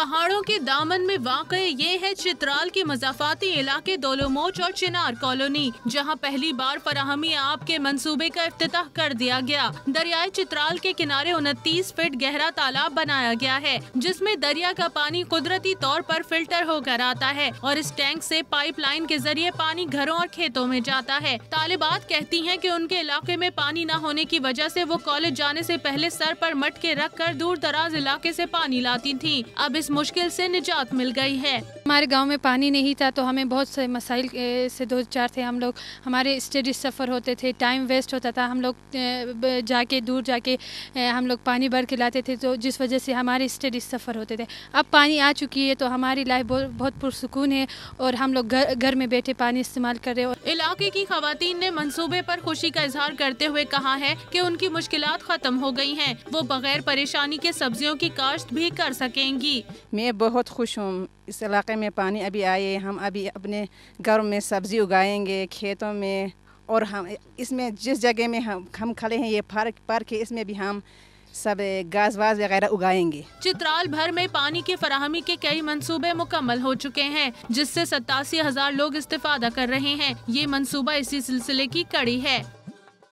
पहाड़ों के दामन में वाक़ ये है चित्राल के मज़ाफ़ाती इलाके दोलोमोच और चिनार कॉलोनी, जहां पहली बार फराहमी आब के मंसूबे का इफ्तिताह कर दिया गया। दरियाए चित्राल के किनारे 29 फीट गहरा तालाब बनाया गया है, जिसमें दरिया का पानी कुदरती तौर पर फिल्टर होकर आता है और इस टैंक से पाइपलाइन के जरिए पानी घरों और खेतों में जाता है। तालिबात कहती हैं कि उनके इलाके में पानी न होने की वजह से वो कॉलेज जाने से पहले सर पर मटके रख कर दूर दराज इलाके से पानी लाती थी। अब इस मुश्किल से निजात मिल गई है। हमारे गांव में पानी नहीं था तो हमें बहुत से मसाइल से दो चार थे। हम लोग हमारे स्टडी सफ़र होते थे, टाइम वेस्ट होता था। हम लोग दूर जाके हम लोग पानी भर के लाते थे, तो जिस वजह से हमारे स्टडी सफ़र होते थे। अब पानी आ चुकी है तो हमारी लाइफ बहुत पुरसुकून है और हम लोग घर में बैठे पानी इस्तेमाल कर रहे हैं। इलाके की खवातीन ने मंसूबे पर खुशी का इजहार करते हुए कहा है कि उनकी मुश्किलात खत्म हो गई हैं। वो बगैर परेशानी के सब्जियों की काश्त भी कर सकेंगी। मैं बहुत खुश हूँ। इस इलाके में पानी अभी आए, हम अभी अपने घर में सब्जी उगाएंगे खेतों में, और हम इसमें जिस जगह में हम खड़े हैं ये पार्क है, इसमें भी हम सब घास वास वगैरह उगाएंगे। चित्राल भर में पानी की फराहमी के कई मंसूबे मुकम्मल हो चुके हैं, जिससे 87,000 लोग इस्तेफादा कर रहे हैं। ये मंसूबा इसी सिलसिले की कड़ी है।